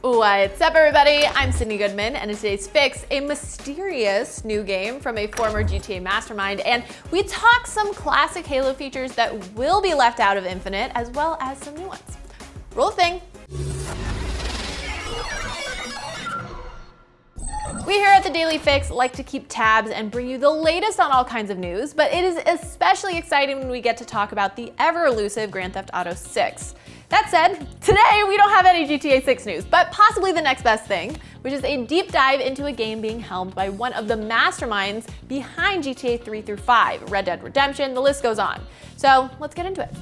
What's up, everybody? I'm Sydnee Goodman, and in today's fix, a mysterious new game from a former GTA mastermind, and we talk some classic Halo features that will be left out of Infinite, as well as some new ones. Roll thing. We here at the Daily Fix like to keep tabs and bring you the latest on all kinds of news, but it is especially exciting when we get to talk about the ever-elusive Grand Theft Auto 6. That said, today we don't have any GTA 6 news, but possibly the next best thing, which is a deep dive into a game being helmed by one of the masterminds behind GTA 3 through 5, Red Dead Redemption, the list goes on. So let's get into it.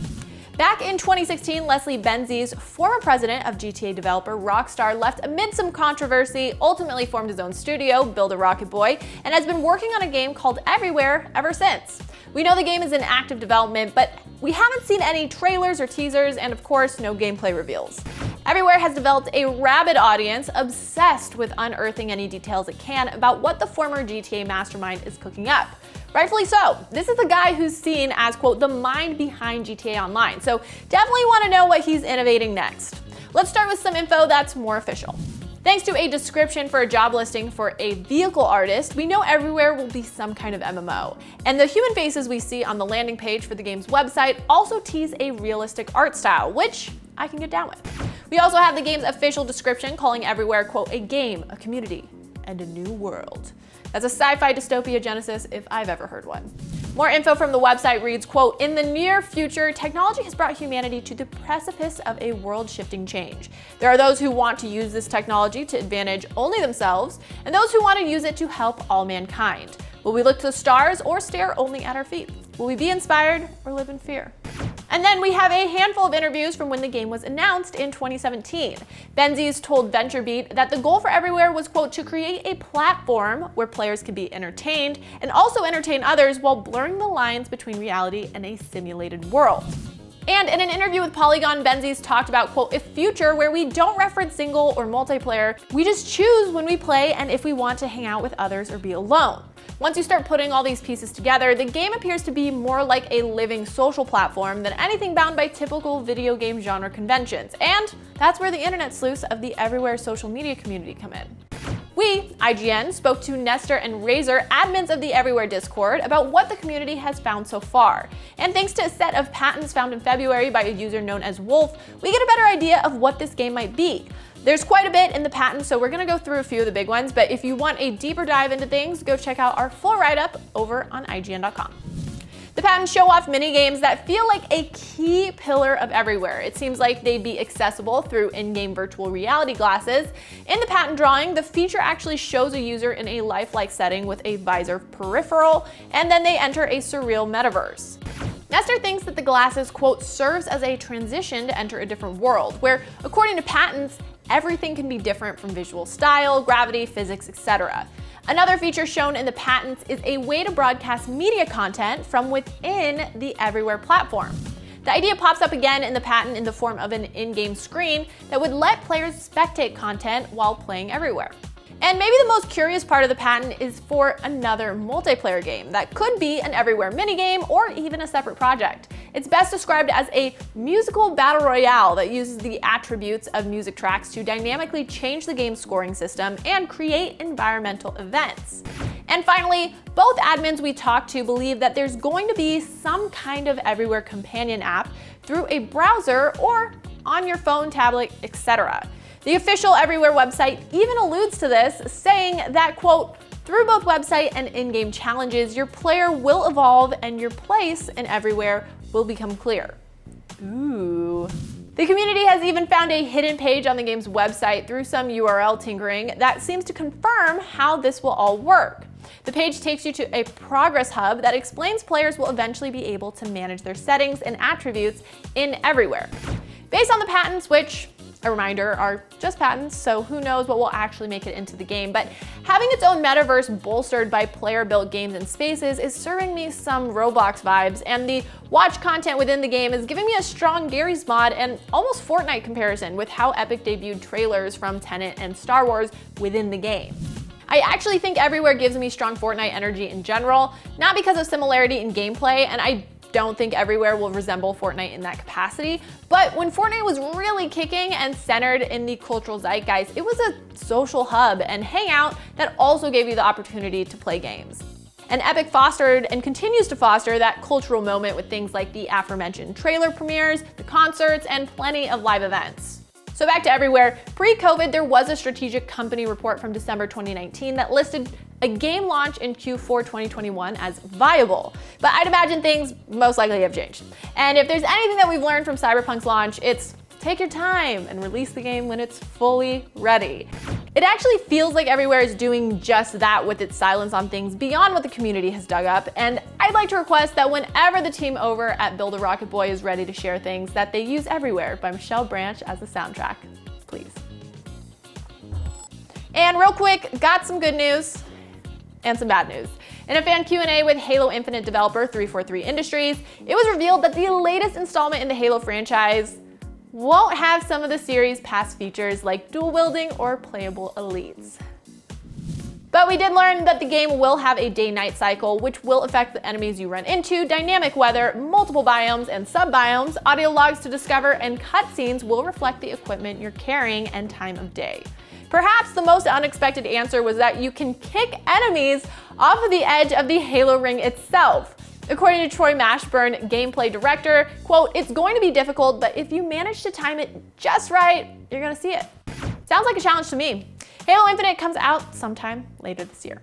Back in 2016, Leslie Benzies, former president of GTA developer Rockstar, left amid some controversy, ultimately formed his own studio, Build a Rocket Boy, and has been working on a game called Everywhere ever since. We know the game is in active development, but we haven't seen any trailers or teasers, and of course, no gameplay reveals. Everywhere has developed a rabid audience obsessed with unearthing any details it can about what the former GTA mastermind is cooking up. Rightfully so. This is the guy who's seen as, quote, the mind behind GTA Online, so definitely want to know what he's innovating next. Let's start with some info that's more official. Thanks to a description for a job listing for a vehicle artist, we know Everywhere will be some kind of MMO. And the human faces we see on the landing page for the game's website also tease a realistic art style, which I can get down with. We also have the game's official description calling Everywhere, quote, a game, a community, and a new world. That's a sci-fi dystopia genesis if I've ever heard one. More info from the website reads, quote, in the near future, technology has brought humanity to the precipice of a world-shifting change. There are those who want to use this technology to advantage only themselves, and those who want to use it to help all mankind. Will we look to the stars or stare only at our feet? Will we be inspired or live in fear? And then we have a handful of interviews from when the game was announced in 2017. Benzies told VentureBeat that the goal for Everywhere was, quote, to create a platform where players could be entertained and also entertain others while blurring the lines between reality and a simulated world. And in an interview with Polygon, Benzies talked about, quote, a future where we don't reference single or multiplayer, we just choose when we play and if we want to hang out with others or be alone. Once you start putting all these pieces together, the game appears to be more like a living social platform than anything bound by typical video game genre conventions. And that's where the internet sleuths of the Everywhere social media community come in. We, IGN, spoke to Nestor and Razor, admins of the Everywhere Discord, about what the community has found so far. And thanks to a set of patents found in February by a user known as Wolf, we get a better idea of what this game might be. There's quite a bit in the patent, so we're gonna go through a few of the big ones, but if you want a deeper dive into things, go check out our full write-up over on IGN.com. The patents show off minigames that feel like a key pillar of Everywhere. It seems like they'd be accessible through in-game virtual reality glasses. In the patent drawing, the feature actually shows a user in a lifelike setting with a visor peripheral, and then they enter a surreal metaverse. Nestor thinks that the glasses, quote, serves as a transition to enter a different world, where, according to patents, everything can be different from visual style, gravity, physics, etc. Another feature shown in the patents is a way to broadcast media content from within the Everywhere platform. The idea pops up again in the patent in the form of an in-game screen that would let players spectate content while playing Everywhere. And maybe the most curious part of the patent is for another multiplayer game that could be an Everywhere minigame or even a separate project. It's best described as a musical battle royale that uses the attributes of music tracks to dynamically change the game's scoring system and create environmental events. And finally, both admins we talked to believe that there's going to be some kind of Everywhere companion app through a browser or on your phone, tablet, etc. The official Everywhere website even alludes to this, saying that, quote, through both website and in-game challenges, your player will evolve and your place in Everywhere will become clear. Ooh. The community has even found a hidden page on the game's website through some URL tinkering that seems to confirm how this will all work. The page takes you to a progress hub that explains players will eventually be able to manage their settings and attributes in Everywhere. Based on the patents, which, a reminder, are just patents, so who knows what will actually make it into the game, but having its own metaverse bolstered by player-built games and spaces is serving me some Roblox vibes, and the watch content within the game is giving me a strong Garry's Mod and almost Fortnite comparison with how Epic debuted trailers from Tenet and Star Wars within the game. I actually think Everywhere gives me strong Fortnite energy in general, not because of similarity in gameplay, and I don't think Everywhere will resemble Fortnite in that capacity, but when Fortnite was really kicking and centered in the cultural zeitgeist, it was a social hub and hangout that also gave you the opportunity to play games. And Epic fostered and continues to foster that cultural moment with things like the aforementioned trailer premieres, the concerts, and plenty of live events. So back to Everywhere, pre-COVID, there was a strategic company report from December 2019 that listed a game launch in Q4 2021 as viable. But I'd imagine things most likely have changed. And if there's anything that we've learned from Cyberpunk's launch, it's take your time and release the game when it's fully ready. It actually feels like Everywhere is doing just that with its silence on things beyond what the community has dug up, and I'd like to request that whenever the team over at Build a Rocket Boy is ready to share things, that they use Everywhere by Michelle Branch as the soundtrack, please. And real quick, got some good news and some bad news. In a fan Q&A with Halo Infinite developer 343 Industries, it was revealed that the latest installment in the Halo franchise won't have some of the series' past features like dual wielding or playable elites. But we did learn that the game will have a day-night cycle, which will affect the enemies you run into, dynamic weather, multiple biomes and sub-biomes, audio logs to discover, and cutscenes will reflect the equipment you're carrying and time of day. Perhaps the most unexpected answer was that you can kick enemies off of the edge of the Halo ring itself. According to Troy Mashburn, gameplay director, quote, "It's going to be difficult, but if you manage to time it just right, you're gonna see it." Sounds like a challenge to me. Halo Infinite comes out sometime later this year.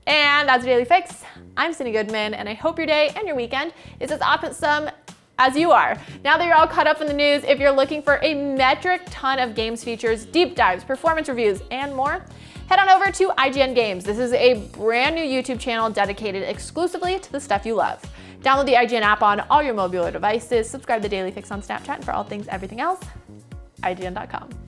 And that's your Daily Fix. I'm Sydnee Goodman, and I hope your day and your weekend is as awesome as you are. Now that you're all caught up in the news, if you're looking for a metric ton of games features, deep dives, performance reviews, and more, head on over to IGN Games. This is a brand new YouTube channel dedicated exclusively to the stuff you love. Download the IGN app on all your mobile devices, subscribe to Daily Fix on Snapchat, and for all things everything else, IGN.com.